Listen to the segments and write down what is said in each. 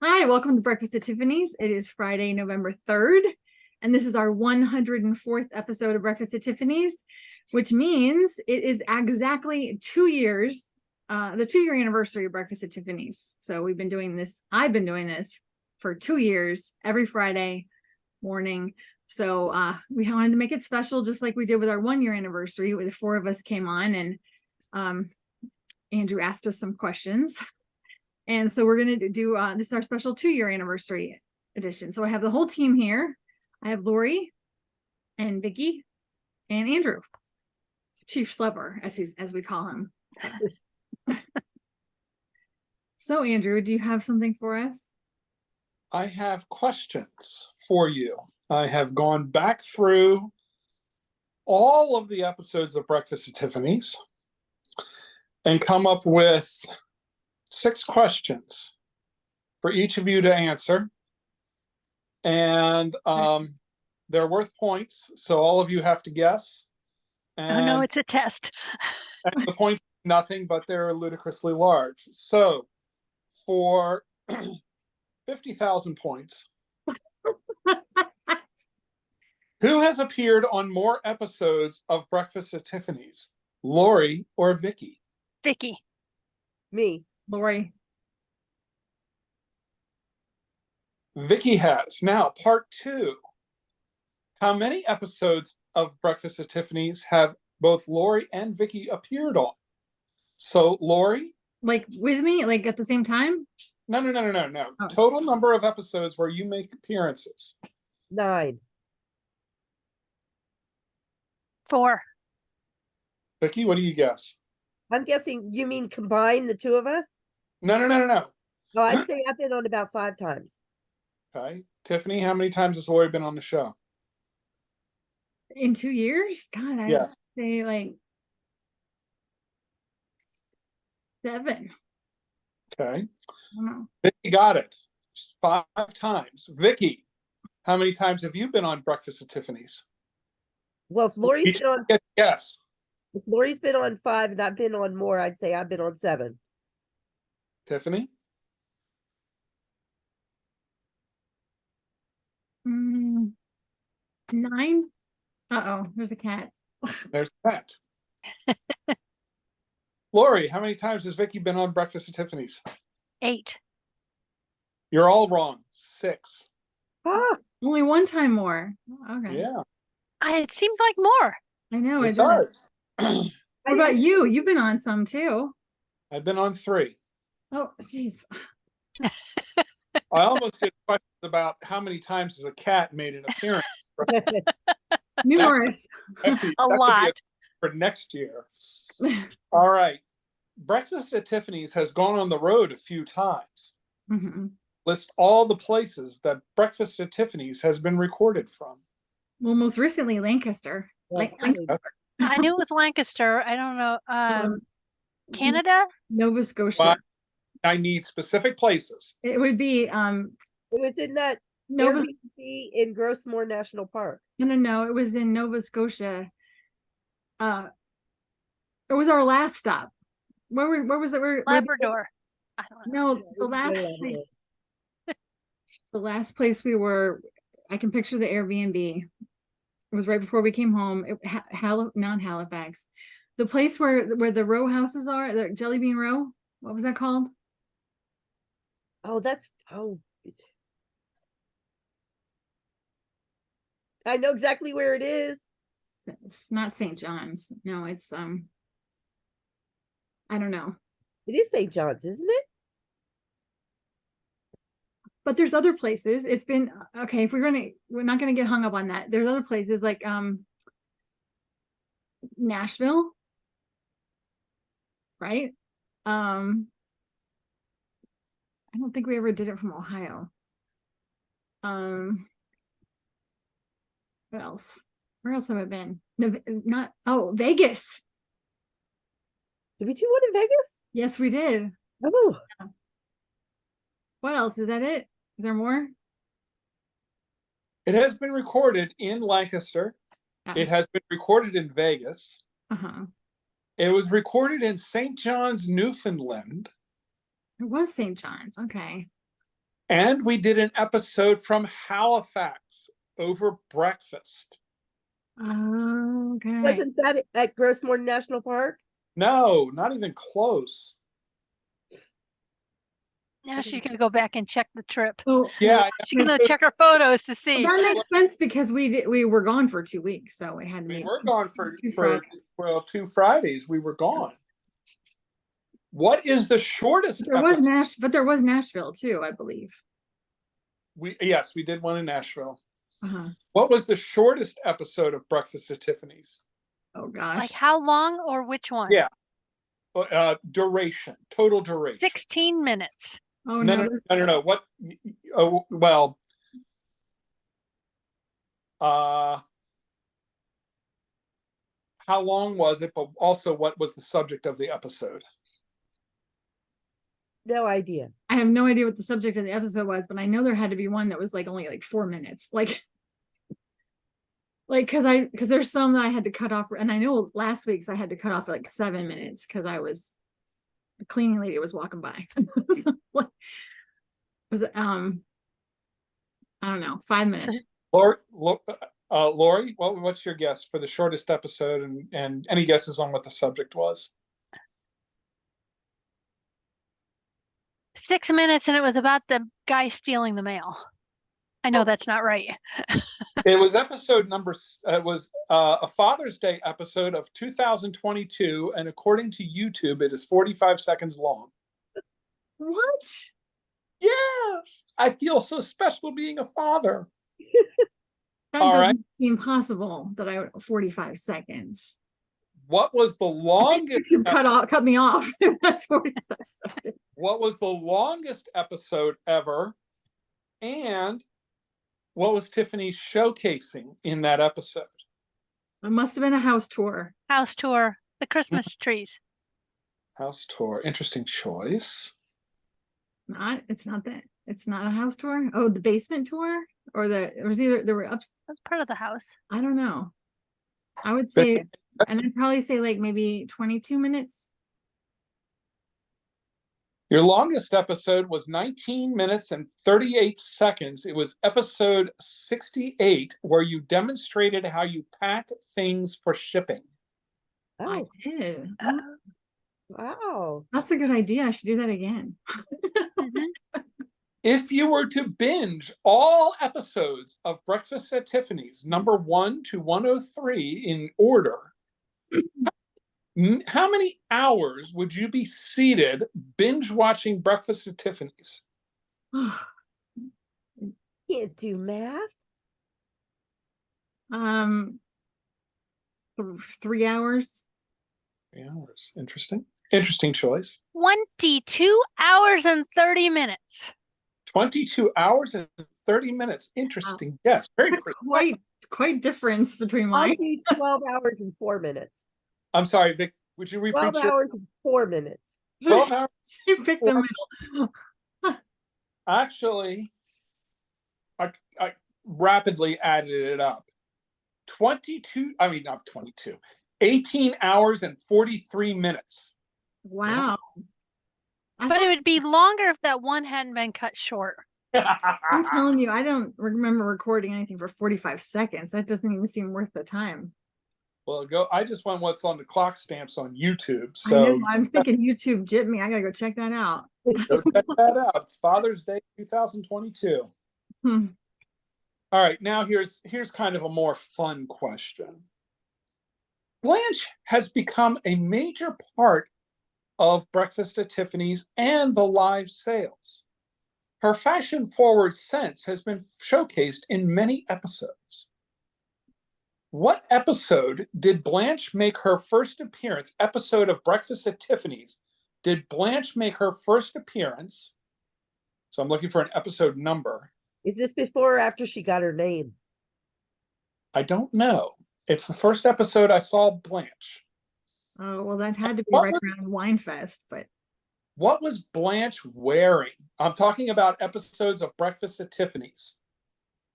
Hi, welcome to Breakfast at Tiffany's. It is Friday, November 3rd, and this is our 104th episode of Breakfast at Tiffany's, which means it is exactly 2 years, the 2-year anniversary of Breakfast at Tiffany's. So I've been doing this for 2 years, every Friday morning. So we wanted to make it special, just like we did with our 1-year anniversary, where the four of us came on and Andrew asked us some questions. And so we're going to do, this is our special 2-year anniversary edition. So I have the whole team here. I have Lori and Vicky and Andrew, Chief Schlepper, as we call him. So Andrew, do you have something for us? I have questions for you. I have gone back through all of the episodes of Breakfast at Tiffany's and come up with 6 questions for each of you to answer. And they're worth points, so all of you have to guess. And, oh no, it's a test. and the points are nothing, but they're ludicrously large. So for 50,000 points, who has appeared on more episodes of Breakfast at Tiffany's, Lori or Vicky? Vicky. Me. Lori. Vicky has. Now, part 2. How many episodes of Breakfast at Tiffany's have both Lori and Vicky appeared on? So, Lori? Like with me, like at the same time? No. Oh. Total number of episodes where you make appearances. 9. 4. Vicky, what do you guess? I'm guessing you mean combine the two of us? No. Oh, I'd say I've been on about 5 times. Okay. Tiffany, how many times has Lori been on the show? In 2 years? God, I'd Yes. say like 7. Okay. I don't know. Vicky got it. 5 times. Vicky, how many times have you been on Breakfast at Tiffany's? Well, if Lori's been on, Yes. if Lori's been on 5 and I've been on more, I'd say I've been on 7. Tiffany? 9. Uh-oh, there's a cat. There's that. Lori, how many times has Vicky been on Breakfast at Tiffany's? 8. You're all wrong. 6. Ah, Only one time more. Okay. Yeah, It seems like more. I know it it does. does. What about you? You've been on some too. I've been on 3. Oh, jeez. I almost did questions about how many times has a cat made an appearance. Numerous. Actually, A that could be lot. for next year. All right. Breakfast at Tiffany's has gone on the road a few times. Mm-hmm. List all the places that Breakfast at Tiffany's has been recorded from. Well, most recently Lancaster. Yes, Lancaster. I knew it was Lancaster. I don't know. Canada? Nova Scotia. But I need specific places. It would be it was in that Nova. Airbnb in Grossmore National Park. No. It was in Nova Scotia. It was our last stop. Where was it? Labrador. I don't know. No, the last place we were, I can picture the Airbnb. It was right before we came home. Not Halifax. The place where the row houses are, the Jelly Bean Row. What was that called? Oh, I know exactly where it is. It's not St. John's. No, it's I don't know. It is St. John's, isn't it? But there's other places. It's been okay. If we're not gonna get hung up on that. There's other places like Nashville, right? I don't think we ever did it from Ohio. What else? Where else have I been? Vegas. Did we do one in Vegas? Yes, we did. Oh, What else? Is that it? Is there more? It has been recorded in Lancaster. It has been recorded in Vegas. Uh-huh. It was recorded in St. John's, Newfoundland. It was St. John's. Okay. And we did an episode from Halifax over breakfast. Okay. Wasn't that at Grossmore National Park? No, not even close. Now she's gonna go back and check the trip. Oh, Yeah, She's gonna check her photos to see. that makes sense because we were gone for 2 weeks, so we had to we make were gone for two Fridays. 2 Fridays. We were gone. What is the shortest There was episode? but there was Nashville too, I believe. Yes, we did one in Nashville. Uh-huh. What was the shortest episode of Breakfast at Tiffany's? Oh gosh. Like how long or which one? Yeah. Duration, total duration. 16 minutes. Oh No, no. What? Oh, well, how long was it? But also, what was the subject of the episode? No idea. I have no idea what the subject of the episode was, but I know there had to be one that was like only like 4 minutes. Like because there's some that I had to cut off, and I know last week's I had to cut off like 7 minutes because the cleaning lady was walking by. Like, was it I don't know, 5 minutes. Lori, what's your guess for the shortest episode, and any guesses on what the subject was? 6 minutes, and it was about the guy stealing the mail. I know that's not right. It was a Father's Day episode of 2022, and according to YouTube, it is 45 seconds long. What? Yes, I feel so special being a father. That All doesn't right. seem possible that I 45 seconds. What was the longest? You cut me off. That's 45 seconds. What was the longest episode ever? And what was Tiffany showcasing in that episode? It must have been a house tour. House tour, the Christmas trees. House tour. Interesting choice. It's not a house tour. Oh, the basement tour, or it was either there were ups. That's part of the house. I don't know. I would say, and I'd probably say like maybe 22 minutes. Your longest episode was 19 minutes and 38 seconds. It was episode 68, where you demonstrated how you pack things for shipping. I Oh, did. wow. That's a good idea. I should do that again. Mhm. If you were to binge all episodes of Breakfast at Tiffany's, number 1 to 103 in order, how many hours would you be seated binge watching Breakfast at Tiffany's? Can't do math. 3 hours. 3 hours. Interesting choice. 22 hours and 30 minutes. 22 hours and 30 minutes. Interesting. Yes, very good. Quite difference between I'll mine. do 12 hours and 4 minutes. I'm sorry, Vic, would you 12 repeat hours and 4 minutes. 12 hours? She picked the middle. Actually, I rapidly added it up. 18 hours and 43 minutes. Wow. But it would be longer if that one hadn't been cut short. I'm telling you, I don't remember recording anything for 45 seconds. That doesn't even seem worth the time. Well, I just went what's on the clock stamps on YouTube. I So know, I'm thinking YouTube jipped me. I gotta go check that out. go check that out. It's Father's Day 2022. Hmm. All right, now here's kind of a more fun question. Blanche has become a major part of Breakfast at Tiffany's and the live sales. Her fashion-forward sense has been showcased in many episodes. What episode did Blanche make her first appearance? Episode of Breakfast at Tiffany's. Did Blanche make her first appearance? So I'm looking for an episode number. Is this before or after she got her name? I don't know. It's the first episode I saw Blanche. Oh, well, that had to be What right was- around Winefest, but What was Blanche wearing? I'm talking about episodes of Breakfast at Tiffany's.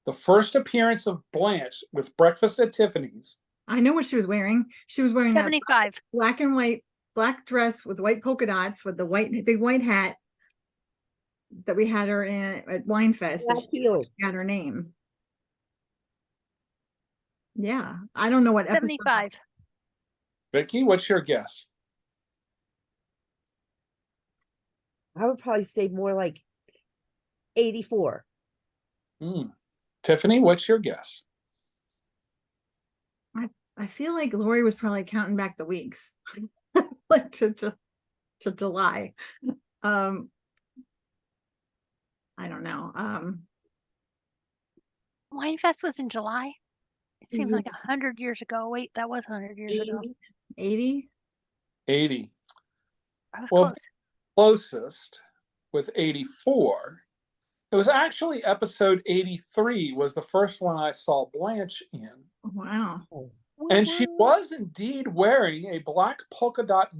The first appearance of Blanche with Breakfast at Tiffany's. I know what she was wearing. She was wearing that 75. black and white black dress with white polka dots with the big white hat. that we had her in at Wine Fest. That Black heel. she got her name. Yeah, I don't know what episode. 75. Vicky, what's your guess? I would probably say more like 84. Tiffany, what's your guess? I feel like Lori was probably counting back the weeks, like to July. I don't know. Winefest was in July. It seems Yeah. like 100 years ago. Wait, that was 100 years ago. 80. 80. I was Well, close. Closest with 84. It was actually episode 83 was the first one I saw Blanche in. Wow. And she was indeed wearing a black polka dot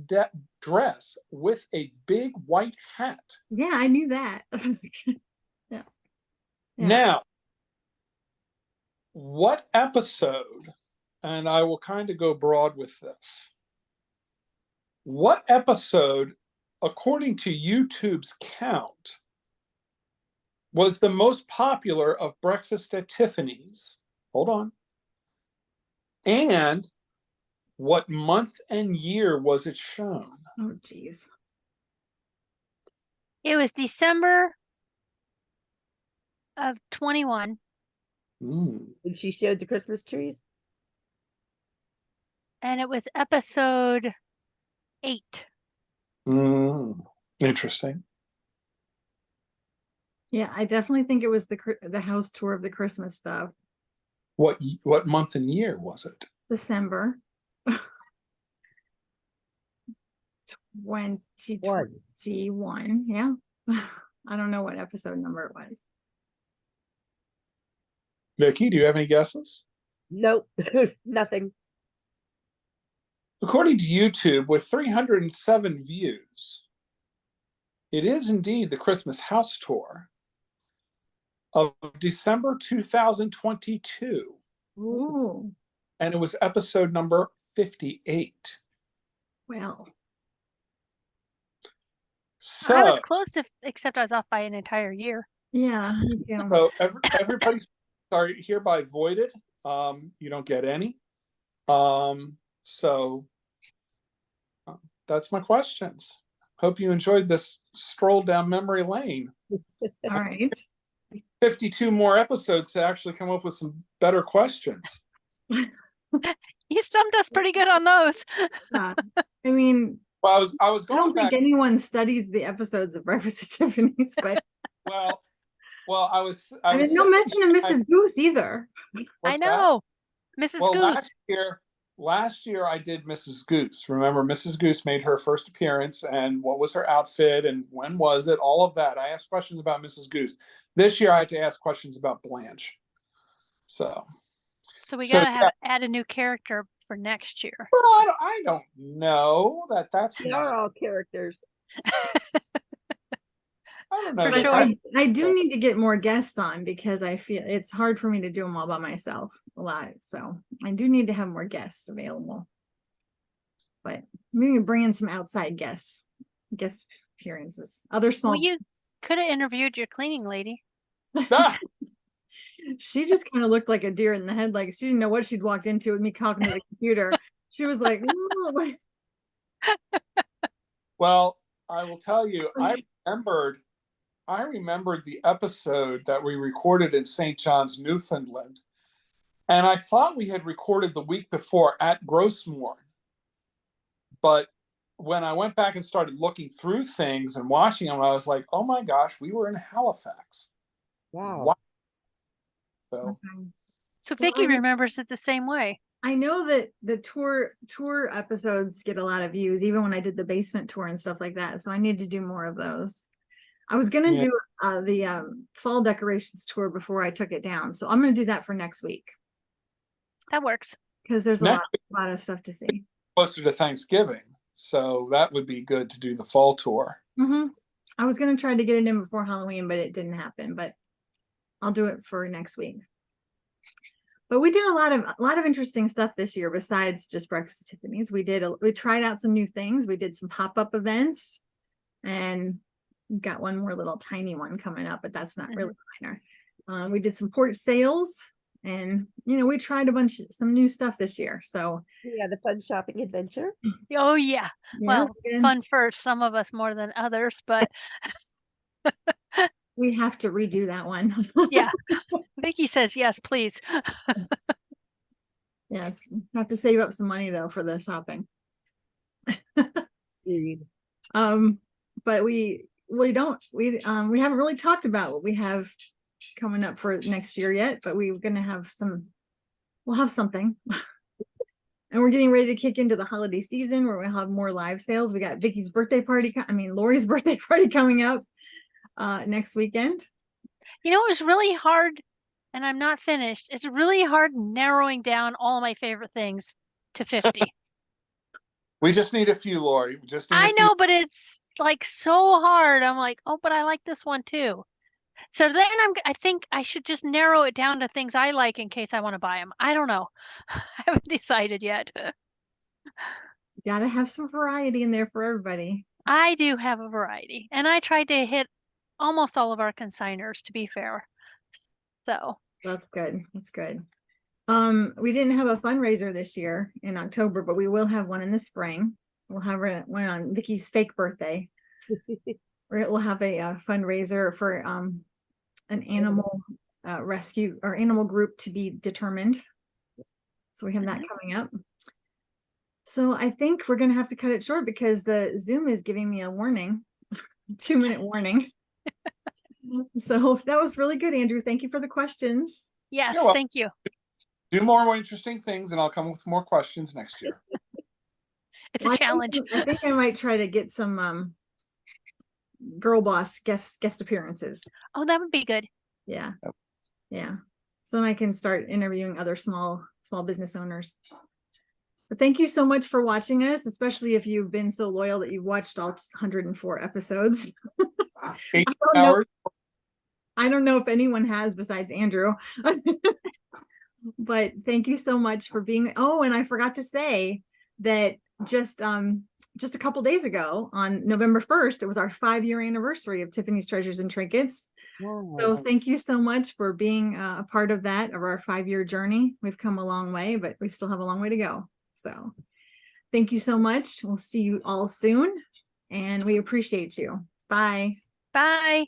dress with a big white hat. Yeah, I knew that. Yeah. Now, what episode, and I will kind of go broad with this, what episode, according to YouTube's count, was the most popular of Breakfast at Tiffany's? Hold on. And what month and year was it shown? Oh, geez. It was December of 21. When she showed the Christmas trees. And it was episode 8. Interesting. Yeah, I definitely think it was the house tour of the Christmas stuff. What month and year was it? December 2021. Yeah. I don't know what episode number it was. Vicky, do you have any guesses? Nope. Nothing. According to YouTube, with 307 views, it is indeed the Christmas house tour of December 2022. Ooh. And it was episode number 58. Well. So, I was close, except I was off by an entire year. Yeah, me too. so everybody's sorry, hereby voided. You don't get any. So that's my questions. Hope you enjoyed this stroll down memory lane. All right. 52 more episodes to actually come up with some better questions. You stumped us pretty good on those. I mean, Well, I was I going don't back. think anyone studies the episodes of Breakfast at Tiffany's, but Well, I was. I mean, no mention of Mrs. Goose either. I know. Mrs. Well, Goose. last year I did Mrs. Goose. Remember, Mrs. Goose made her first appearance, and what was her outfit, and when was it? All of that. I asked questions about Mrs. Goose. This year I had to ask questions about Blanche. So we gotta add a new character for next year. Well, I don't know that's. They are all characters. I don't know. For But sure. I do need to get more guests on because I feel it's hard for me to do them all by myself live. So I do need to have more guests available. But maybe bring in some outside guest appearances. Other small. Well, you could have interviewed your cleaning lady. Ah, She just kind of looked like a deer in the headlights. She didn't know what she'd walked into with me talking to the computer. She was like, "Ooh," like, well, I will tell you, I remembered the episode that we recorded in St. John's, Newfoundland. And I thought we had recorded the week before at Grossmore. But when I went back and started looking through things and watching them, I was like, oh my gosh, we were in Halifax. Wow. So, okay. So Well, Vicky remembers it the same way. I know that the tour episodes get a lot of views, even when I did the basement tour and stuff like that. So I need to do more of those. I was gonna do the fall decorations tour before I took it down. So I'm gonna do that for next week That works. because there's a Next lot of stuff to see. closer to Thanksgiving. So that would be good to do the fall tour. I was gonna try to get it in before Halloween, but it didn't happen. But I'll do it for next week. But we did a lot of interesting stuff this year besides just Breakfast at Tiffany's. We tried out some new things. We did some pop-up events, and We've got one more little tiny one coming up, but that's not really minor. We did some port sales, and we tried some new stuff this year. So Yeah, the fun shopping adventure. Oh yeah. yeah, Well, again, fun for some of us more than others, but we have to redo that one. yeah. Vicky says yes, please. Yes, have to save up some money though for the shopping. Agreed. But we haven't really talked about what we have coming up for next year yet, but we'll have something. And we're getting ready to kick into the holiday season where we'll have more live sales. We got Vicky's birthday party, Lori's birthday party coming up next weekend. It was really hard, and I'm not finished. It's really hard narrowing down all my favorite things to 50. We just need a few, Lori. We just need I a few. know, but it's like so hard. I'm like, oh, but I like this one too. So then I think I should just narrow it down to things I like in case I want to buy them. I don't know. I haven't decided yet. Gotta have some variety in there for everybody. I do have a variety, and I tried to hit almost all of our consigners, to be fair. So That's good. That's good. We didn't have a fundraiser this year in October, but we will have one in the spring. We'll have one on Vicky's fake birthday. We'll have a fundraiser for an animal rescue or animal group to be determined. So we have that coming up. So I think we're gonna have to cut it short because the Zoom is giving me a warning, 2-minute warning. So that was really good, Andrew. Thank you for the questions. yes, You're welcome. thank you. Do more interesting things, and I'll come with more questions next year. It's Well, a challenge. I think I might try to get some girl boss guest appearances. Oh, that would be good. Yeah. Yeah. So then I can start interviewing other small business owners. But thank you so much for watching us, especially if you've been so loyal that you've watched all 104 episodes. 8 hours. I don't know if anyone has besides Andrew. But thank you so much for being. Oh, and I forgot to say that just a couple days ago on November 1st, it was our 5-year anniversary of Tiffany's Treasures and Trinkets. Wow. So thank you so much for being a part of that, of our 5-year journey. We've come a long way, but we still have a long way to go. So thank you so much. We'll see you all soon, and we appreciate you. Bye. Bye.